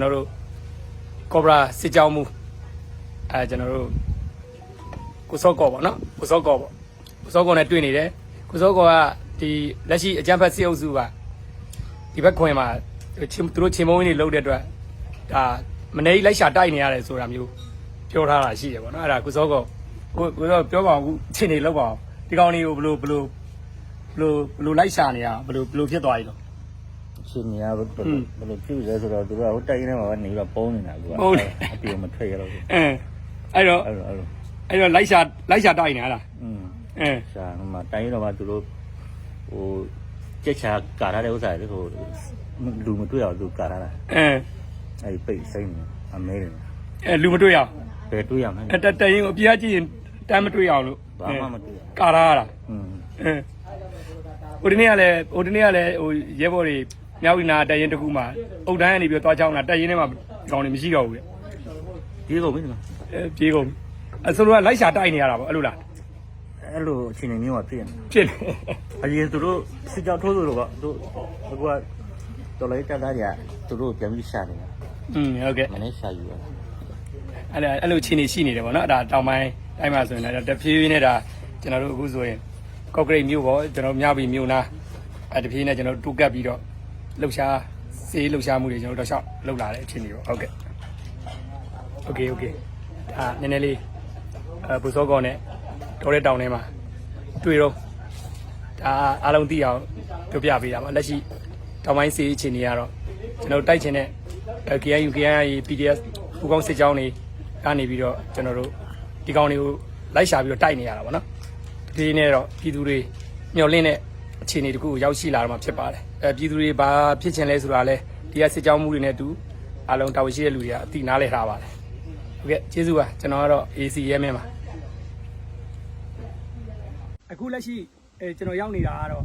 ကျွန်တော်တို့ကော်ဘရာစစ်ကြောင်းမှုကျွန်တော်တို့ကိုစောကောပေါ့နော်ကိုစောကောပေါ့ကိုစောကောနဲ့တွေ့နေတယ်ကိုစောကောကဒီလက်ရှိအကြမ်းဖက်စစ်အုပ်စုကဒီဘက်ခွင်မှာသူတို့ချင်းမုံရင်းတွေလှုပ်တဲ့အတွက်ဒါမနေလိုက်ရှာတိုက်နေရတယ်ဆိုတာမျိုးပြောထားတာရှိတယ်ပေါ့နော်အဲ့ဒါကိုစောကောကိုစောပြောပါအောင်အခုချင်းနေလောက်ပါအောင်ဒီကောင်လေးကိုဘယ်လိုလိုက်ရှာနေရဘယ်လိုဖြစ်သွားပြီလို့ရှင်နေရဘယ်လိုပြုလဲဆိုတော့သူကဟိုတိုက်နေမှာနေပြီးပုံနေတာကွာအပြေမထွက်ရတော့အဲ့တော့လိုက်ရှာတိုက်နေရလားရှာမှာတိုင်းတော့မှသူတို့ဟိုကြက်ချာကာရတဲ့ဥစ္စာတွေဟိုလူမတွေ့အောင်သူကာရတာအဲ့ပိတ်စိမ့်နေအမဲတယ်လူမတွေ့အောင်ဘယ်တွေ့ရမလဲတရင်ကိုအပြားကြည့်ရင်တမ်းမတွေ့အောင်လို့ဘာမှမတွေ့ကာရတာဟိုဒီနေ့ကလည်းဟိုရဲဘော်တွေမြောက်ဝီနာတရင်တခုမှအုတ်တန်းကနေပြီးတော့သွားချောင်းတာတရင်ထဲမှာကောင်းနေမရှိတော့ဘူးလေပြေးကုန်ပြီပြေးကုန်ဆိုတော့လိုက်ရှာတိုက်နေရတာပေါ့အဲ့လိုလားအဲ့လိုအချိန်မျိုးမှာဖြစ်နေအရင်သူတို့စစ်ကြောထိုးလို့ကသူကတော်လိုက်တက်သားတွေကသူတို့ပြန်ပြီးရှာနေတာဟုတ်ကဲ့မနေ့ရှာယူရအဲ့လိုချင်းနေရှိနေတယ်ပေါ့နော်အဲ့ဒါတောင်ပိုင်းတိုင်းမှာဆိုရင်လည်းတဖြည်းဖြည်းနဲ့ဒါကျွန်တော်တို့အခုဆိုရင်ကော့ကရိတ်မြို့ပေါ့ကျွန်တော်မြောက်ပြီးမြို့နာတဖြည်းနဲ့ကျွန်တော်တူကပ်ပြီးတော့လှုပ်ရှားစေးလှုပ်ရှားမှုတွေကျွန်တော်တို့တော့လှုပ်လာတဲ့အဖြစ်နေပေါ့ဟုတ်ကဲ့โอเคဒါနည်းနည်းလေးဘူစောကောနဲ့တော်တဲ့တောင်ထဲမှာတွေ့တော့ဒါအားလုံးသိအောင်ပြောပြပေးတာပါလက်ရှိတောင်ပိုင်းစေးအခြေအနေကတော့ကျွန်တော်တိုက်ချင်တဲ့ KNU KNI PDF ပူကောင်းစစ်ကြောင်းတွေကနေပြီးတော့ကျွန်တော်တို့ဒီကောင်တွေကိုလိုက်ရှာပြီးတော့တိုက်နေရတာပေါ့နော်ဒီနေ့တော့ပြည်သူတွေမျှော်လင့်တဲ့အခြေအနေတခုကိုရောက်ရှိလာတော့မှဖြစ်ပါတယ်ပြည်သူတွေဘာဖြစ်ချင်လဲဆိုတာလဲဒီကစစ်ကြောင်းမှုတွေနဲ့တူအားလုံးတာဝန်ရှိတဲ့လူတွေကအတိနားလဲထားပါတယ်ဟုတ်ကဲ့ကျေးဇူးပါကျွန်တော်ကတော့ AC ရဲမင်းပါအခုလက်ရှိကျွန်တော်ရောက်နေတာကတော့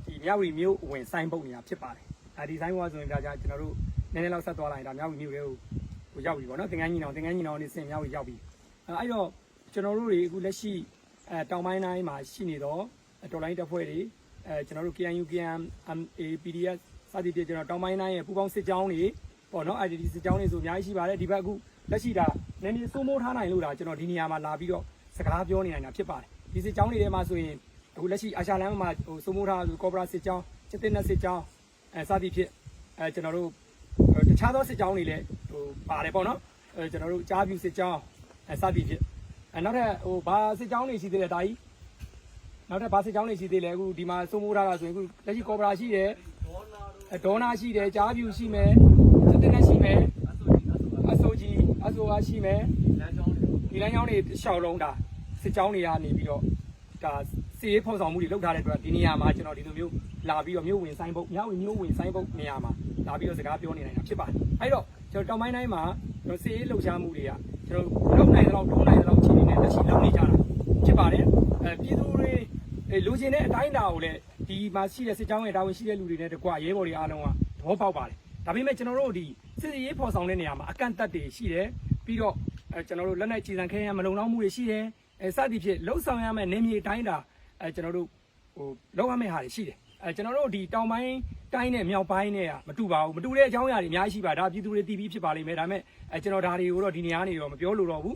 ဒီမြောက်ဝီမြို့ဝင်ဆိုင်ပုတ်နေတာဖြစ်ပါတယ်ဒီဆိုင်ပုတ်ကဆိုရင်ဒါကြကျွန်တော်တို့နည်းနည်းလောက်ဆက်သွားလိုက်ဒါမြောက်ဝီမြို့တွေကိုရောက်ပြီပေါ့နော်သင်္ကန်းညီနောင်နေစင်မြောက်ဝီရောက်ပြီအဲ့တော့ကျွန်တော်တို့တွေအခုလက်ရှိတောင်ပိုင်းတိုင်းမှာရှိနေတော့တော်လိုင်းတပ်ဖွဲ့တွေကျွန်တော်တို့ KNU KNA PDF စသည်ဖြင့်ကျွန်တော်တောင်ပိုင်းတိုင်းရဲ့ပူပေါင်းစစ်ကြောင်းတွေပေါ့နော် IDD စစ်ကြောင်းတွေဆိုအများကြီးရှိပါတယ်ဒီဘက်အခုလက်ရှိဒါနည်းနည်းစိုးမိုးထားနိုင်လို့ဒါကျွန်တော်ဒီနေရာမှာလာပြီးတော့စကားပြောနေနိုင်တာဖြစ်ပါတယ်ဒီစစ်ကြောင်းတွေထဲမှာဆိုရင်အခုလက်ရှိအာရှလမ်းမှာဟိုစိုးမိုးထားဆိုကော်ပိုရာစစ်ကြောင်းစစ်တင်တဲ့စစ်ကြောင်းစသည်ဖြင့်ကျွန်တော်တို့တခြားသောစစ်ကြောင်းတွေလည်းဟိုပါတယ်ပေါ့နော်ကျွန်တော်တို့ကြားပြူစစ်ကြောင်းစသည်ဖြင့်နောက်ထပ်ဟိုဘာစစ်ကြောင်းတွေရှိသေးလဲဒါကြီးနောက်ထပ်ဘာစစ်ကြောင်းတွေရှိသေးလဲအခုဒီမှာစိုးမိုးထားတာဆိုရင်အခုလက်ရှိကော်ပိုရာရှိတယ်ဒေါနာရှိတယ်ကြားပြူရှိမယ်စစ်တင်တဲ့ရှိမယ်အဆိုအားရှိမယ်ဒီလမ်းကြောင်းတွေရှောက်လုံးတာစစ်ကြောင်းတွေကနေပြီးတော့ဒါစီရေးဖော်ဆောင်မှုတွေလုပ်ထားတဲ့အတွက်ဒီနေရာမှာကျွန်တော်ဒီလိုမျိုးလာပြီးတော့မြို့ဝင်ဆိုင်ပုတ်မြောက်ဝင်မြို့ဝင်ဆိုင်ပုတ်နေရာမှာလာပြီးတော့စကားပြောနေနိုင်တာဖြစ်ပါတယ်အဲ့တော့ကျွန်တော်တောင်ပိုင်းတိုင်းမှာကျွန်တော်စီရေးလှုပ်ရှားမှုတွေကကျွန်တော်လုပ်နိုင်တဲ့လောက်တိုးနိုင်တဲ့လောက်အချိန်နဲ့လက်ရှိလုပ်နေကြတာဖြစ်ပါတယ်ပြည်သူတွေလူချင်းတဲ့အတိုင်းအတာကိုလည်းဒီမှာရှိတဲ့စစ်ကြောင်းရဲ့တာဝန်ရှိတဲ့လူတွေနဲ့တကွရဲဘော်တွေအားလုံးကသဘောပေါက်ပါတယ်ဒါပေမဲ့ကျွန်တော်တို့ဒီစစ်ရေးဖော်ဆောင်တဲ့နေရာမှာအကန့်အသတ်တွေရှိတယ်ပြီးတော့ကျွန်တော်တို့လက်နက်ကြီးစံခဲရမလုံလောက်မှုတွေရှိတယ်စသည်ဖြင့်လှုပ်ဆောင်ရမယ့်နေမြေတိုင်းတာကျွန်တော်တို့ဟိုလောက်ရမယ့်ဟာတွေရှိတယ်ကျွန်တော်တို့ဒီတောင်ပိုင်းတိုင်းနဲ့မြောက်ပိုင်းနဲ့ကမတူပါဘူးမတူတဲ့အကြောင်းအရာတွေအများကြီးရှိပါဒါပြည်သူတွေတည်ပြီးဖြစ်ပါလိမ့်မယ်ဒါပေမဲ့ကျွန်တော်ဒါတွေကိုတော့ဒီနေရာနေတော့မပြောလို့တော့ဘူး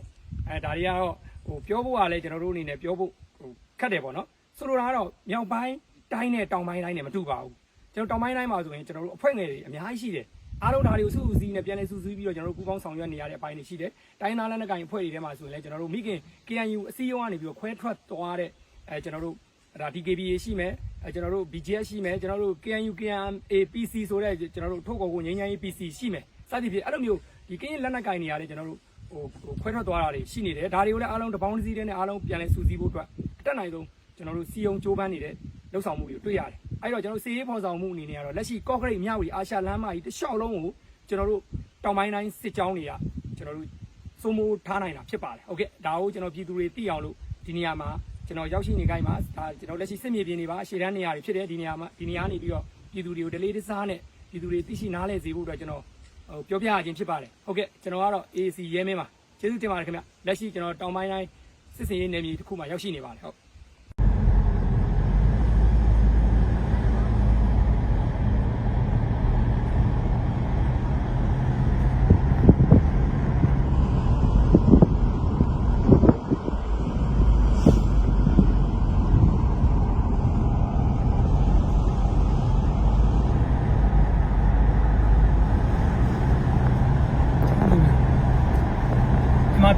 ဒါတွေကတော့ဟိုပြောဖို့ကလည်းကျွန်တော်တို့အနေနဲ့ပြောဖို့ဟိုခက်တယ်ပေါ့နော်ဆိုလိုတာကတော့မြောက်ပိုင်းတိုင်းနဲ့တောင်ပိုင်းတိုင်းနဲ့မတူပါဘူးကျွန်တော်တောင်ပိုင်းတိုင်းမှာဆိုရင်ကျွန်တော်တို့အဖွဲ့ငယ်တွေအများကြီးရှိတယ်အားလုံးဒါတွေကိုစုစည်းနဲ့ပြန်လည်စုစည်းပြီးတော့ကျွန်တော်တို့ပူးပေါင်းဆောင်ရွက်နေရတဲ့အပိုင်းတွေရှိတယ်တိုင်းသားလက်နက်ကိုင်အဖွဲ့တွေထဲမှာဆိုရင်လည်းကျွန်တော်တို့မိခင် KNU အစည်းအရုံးကနေပြီးတော့ခွဲထွက်သွားတဲ့ကျွန်တော်တို့ဒါ DKBA ရှိမယ်ကျွန်တော်တို့ BGS ရှိမယ်ကျွန်တော်တို့ KNU KNA PC ဆိုတဲ့ကျွန်တော်တို့ထုတ်ကုန်ကိုငြိမ်းချမ်းရေး PC ရှိမယ်စသဖြင့်အဲ့လိုမျိုးဒီကင်းလက်နက်ကိုင်နေရတဲ့ကျွန်တော်တို့ဟိုခွဲထွက်သွားတာတွေရှိနေတယ်ဒါတွေကိုလည်းအားလုံးတပေါင်းတစ်စည်းတည်းနဲ့အားလုံးပြန်လည်စုစည်းဖို့အတွက်တက်နိုင်ဆုံးကျွန်တော်တို့စီယုံကြိုးပမ်းနေတဲ့လှုပ်ဆောင်မှုတွေတွေ့ရတယ်အဲ့တော့ကျွန်တော်စီရေးဖော်ဆောင်မှုအနေနဲ့ကတော့လက်ရှိကော့ကရိတ်မြောက်ဝီအာရှလမ်းမကြီးတစ်လျှောက်လုံးကိုကျွန်တော်တို့တောင်ပိုင်းတိုင်းစစ်ကြောင်းတွေကကျွန်တော်တို့စိုးမိုးထားနိုင်တာဖြစ်ပါတယ်ဟုတ်ကဲ့ဒါကိုကျွန်တော်ပြည်သူတွေသိအောင်လို့ဒီနေရာမှာကျွန်တော်ရောက်ရှိနေခိုင်းမှာဒါကျွန်တော်လက်ရှိစစ်မြေပြင်တွေပါအရှေ့တန်းနေရာတွေဖြစ်တဲ့ဒီနေရာမှာဒီနေရာနေပြီးတော့ပြည်သူတွေကိုဒလေးတစားနဲ့ပြည်သူတွေသိရှိနားလည်စေဖို့အတွက်ကျွန်တော်ဟိုပြောပြရခြင်းဖြစ်ပါတယ်ဟုတ်ကဲ့ကျွန်တော်ကတော့ AC ရဲမင်းပါကျေးဇူးတင်ပါတယ်ခင်ဗျလက်ရှိကျွန်တော်တောင်ပိုင်းတိုင်းစစ်စင်ရေးနယ်မြေတစ်ခုမှာရောက်ရှိနေပါတယ်ဟုတ်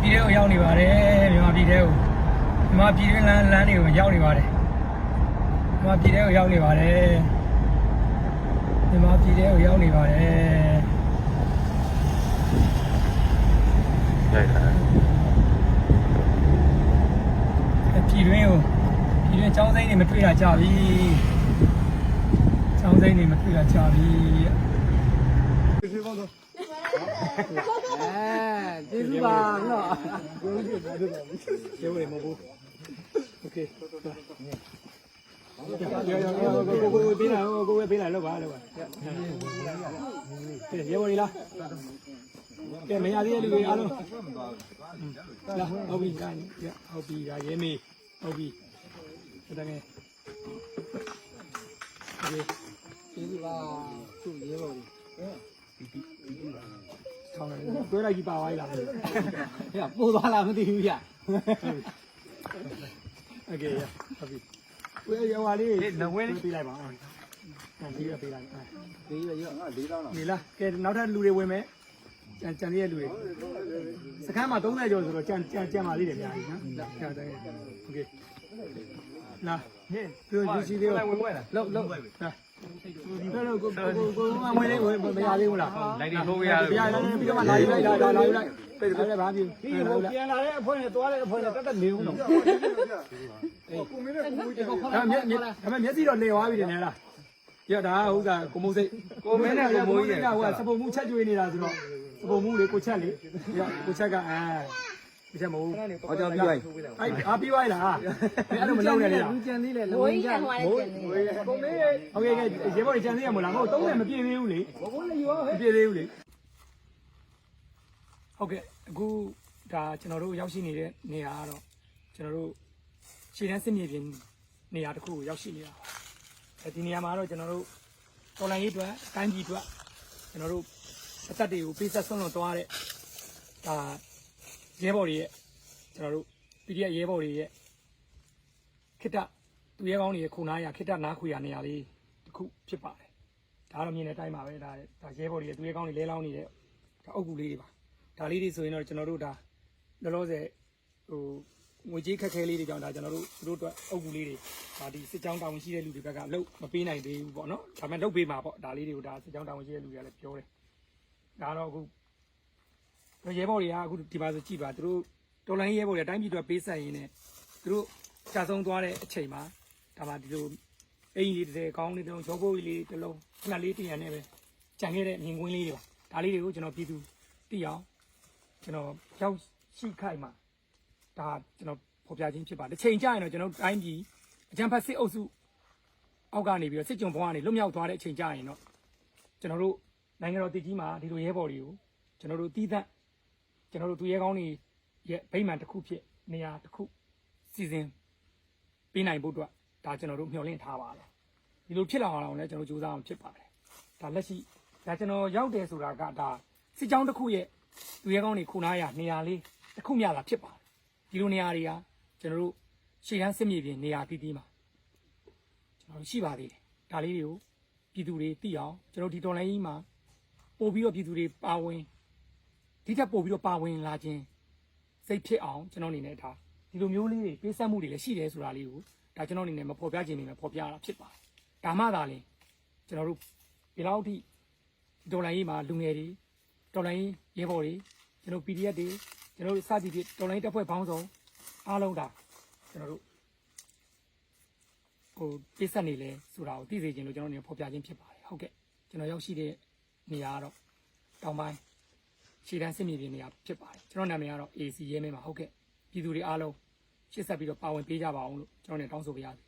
ပြည်ထဲကိုရောက်နေပါတယ်မြန်မာပြည်ထဲကိုမြန်မာပြည်တွင်းလမ်းတွေကိုရောက်နေပါတယ်မြန်မာပြည်ထဲကိုရောက်နေပါတယ်မြန်မာပြည်ထဲကိုရောက်နေပါတယ်ရိုက်တာပြည်တွင်းចောင်းစိမ်းတွေမတွေ့တာကြာပြီចောင်းစိမ်းတွေမတွေ့တာကြာပြီကျေးဇူးပါနော်ကျေးဇူးမဟုတ်ဘူးโอเคကိုပေးလာလောက်ပါကဲရေပေါ်လားကဲမရသေးတဲ့လူတွေအားလုံးလာဟုတ်ပြီရေမေးဟုတ်ပြီတကယ်ကျေးဇူးပါသူ့ရေပေါ်ကြီးထောင်းတယ်တွဲလိုက်ကြီးပါသွားပြီလားပို့သွားလားမသိဘူးโอเคဟုတ်ပြီဝေးရွာလေးနဝဲလေးပေးလိုက်ပါအောင်ပေးလိုက်ပေးရောငါ၄000လောက်နေလားကဲနောက်ထပ်လူတွေဝင်မယ်ကြံသေးတဲ့လူတွေစခန်းမှာ30ကျော်ဆိုတော့ကြံပါသေးတယ်ဗျာနော်ဟုတ်တယ်โอเคလာဟဲ့ပြောကြည့်စီလေးလောက်လာဒီဘက်တော့ကိုမဝင်လေးဝင်မရသေးဘူးလားလိုက်နေထိုးရရတယ်ပြီးတော့မှလာယူလိုက်ပိတ်တယ်ဘာဖြစ်ဒီဟိုပြန်လာတဲ့အဖွဲနဲ့သွားတဲ့အဖွဲနဲ့တက်နေဦးတော့ကိုမင်းနဲ့ကိုမွေးတယ်ဒါမျက်စိတော့နေသွားပြီတယ်နဲ့လားရဒါဥစ္စာကိုမိုးစိတ်ကိုမင်းနဲ့ကိုမိုးကြီးကဟိုစပုံမှုချက်ကျွေးနေတာဆိုတော့စပုံမှုလေးကိုချက်လေကိုချက်ကဒီချက်မဟုတ်ဟောကြောင်ပြီးသွားပြီအားပြီးသွားလားအဲ့လိုမလုပ်နဲ့လေလူကြံသေးလေလုံဝင်ကြကိုမင်းโอเคရေပေါ်ကြံသေးရမလားဟို30မပြည့်သေးဘူးလေဘိုးလည်းရောမပြည့်သေးဘူးလေဟုတ်ကဲ့အခုဒါကျွန်တော်တို့ရောက်ရှိနေတဲ့နေရာကတော့ကျွန်တော်တို့ခြေတန်းစစ်မြေပြင်နေရာတစ်ခုကိုရောက်ရှိနေတာဒီနေရာမှာတော့ကျွန်တော်တို့တော်လိုင်းရေးအတွက်တိုင်းပြည်အတွက်ကျွန်တော်တို့အသက်တွေကိုပေးဆက်ဆွန့်လွတ်သွားတဲ့ဒါရဲဘော်တွေရဲ့ကျွန်တော်တို့ PDF ရဲဘော်တွေရဲ့ခိတ္တသူရဲကောင်းတွေရဲ့ခုနာရခိတ္တနားခွေရနေရာလေးတစ်ခုဖြစ်ပါတယ်ဒါတော့မြင်တဲ့အတိုင်းပါပဲဒါရဲဘော်တွေရဲ့သူရဲကောင်းတွေလဲလောင်းနေတဲ့ဒါအုပ်ကူလေးတွေပါဒါလေးတွေဆိုရင်တော့ကျွန်တော်တို့ဒါလောလောဆယ်ဟိုငွေကြေးခက်ခဲလေးတွေကြောင့်ဒါကျွန်တော်တို့သူတို့အတွက်အုပ်ကူလေးတွေဒါဒီစစ်ကြောင်းတောင်းရှိတဲ့လူတွေဘက်ကအလုပ်မပေးနိုင်သေးဘူးပေါ့နော်ဒါပေမဲ့လုပ်ပေးမှာပေါ့ဒါလေးတွေကိုဒါစစ်ကြောင်းတောင်းရှိတဲ့လူတွေကလည်းပြောတယ်ဒါတော့အခုရဲဘော်တွေကအခုဒီပါဆိုကြည့်ပါသူတို့တော်လိုင်းရဲဘော်တွေအတိုင်းပြည်အတွက်ပေးဆက်ရင်းနဲ့သူတို့ကြာဆုံးသွားတဲ့အချိန်မှာဒါမှဒီလိုအင်ကြီးတစ်ကောင်းလေးတစ်လုံးရောပုတ်လေးတစ်လုံးခဏလေးတရံနဲ့ပဲကြံခဲ့တဲ့မြင်ကွင်းလေးတွေပါဒါလေးတွေကိုကျွန်တော်ပြည်သူသိအောင်ကျွန်တော်ရောက်ရှိခိုက်မှာဒါကျွန်တော်ဖော်ပြခြင်းဖြစ်ပါတစ်ချိန်ကြာရင်တော့ကျွန်တော်တိုင်းပြည်အကြံဖတ်စစ်အုပ်စုအောက်ကနေပြီးတော့စစ်ကြုံဘဝကနေလွတ်မြောက်သွားတဲ့အချိန်ကြာရင်တော့ကျွန်တော်တို့နိုင်ငံတော်တည်ကြီးမှာဒီလိုရဲဘော်တွေကိုကျွန်တော်တို့တီးသန့်ကျွန်တော်တို့သူရဲကောင်းတွေရဲ့ဗိမာန်တစ်ခုဖြစ်နေရာတစ်ခုစီစဉ်ပေးနိုင်ဖို့အတွက်ဒါကျွန်တော်တို့မျှော်လင့်ထားပါတယ်ဒီလိုဖြစ်လာအောင်လည်းကျွန်တော်စူးစမ်းအောင်ဖြစ်ပါတယ်ဒါလက်ရှိဒါကျွန်တော်ရောက်တယ်ဆိုတာကဒါစစ်ကြောင်းတစ်ခုရဲ့သူရဲကောင်းတွေခုနာရနေရာလေးတစ်ခုမြလာဖြစ်ပါတယ်ဒီလိုနေရာတွေကကျွန်တော်တို့ရှေ့တန်းစစ်မြေပြင်နေရာတည်တည်မှာကျွန်တော်တို့ရှိပါသေးတယ်ဒါလေးတွေကိုပြည်သူတွေသိအောင်ကျွန်တော်ဒီတော်လိုင်းကြီးမှာပို့ပြီးတော့ပြည်သူတွေပါဝင်ဒီထက်ပို့ပြီးတော့ပါဝင်လာခြင်းစိတ်ဖြစ်အောင်ကျွန်တော်အနေနဲ့ဒါဒီလိုမျိုးလေးတွေပေးဆက်မှုတွေလည်းရှိတယ်ဆိုတာလေးကိုဒါကျွန်တော်အနေနဲ့မဖော်ပြခြင်းနေမှာဖော်ပြတာဖြစ်ပါတယ်ဒါမှသာလေကျွန်တော်တို့ဒီလောက်အထိဒေါ်လာရေးမှာလူငယ်တွေဒေါ်လာရေးရဲဘော်တွေကျွန်တော် PDF တွေကျွန်တော်တို့စသည်ဖြင့်ဒေါ်လာရေးတပ်ဖွဲ့ပေါင်းစုံအားလုံးဒါကျွန်တော်တို့ဟိုပေးဆက်နေလဲဆိုတာကိုသိစေခြင်းလို့ကျွန်တော်အနေနဲ့ဖော်ပြခြင်းဖြစ်ပါတယ်ဟုတ်ကဲ့ကျွန်တော်ရောက်ရှိတဲ့နေရာကတော့တောင်ပိုင်းခြေတန်းစစ်မြေပြင်နေရာဖြစ်ပါတယ်ကျွန်တော်နာမည်ကတော့ AC ရဲမင်းပါဟုတ်ကဲ့ပြည်သူတွေအားလုံးရှေ့ဆက်ပြီးတော့ပါဝင်ပေးကြပါအောင်လို့ကျွန်တော်နေတောင်းဆိုပါရစေ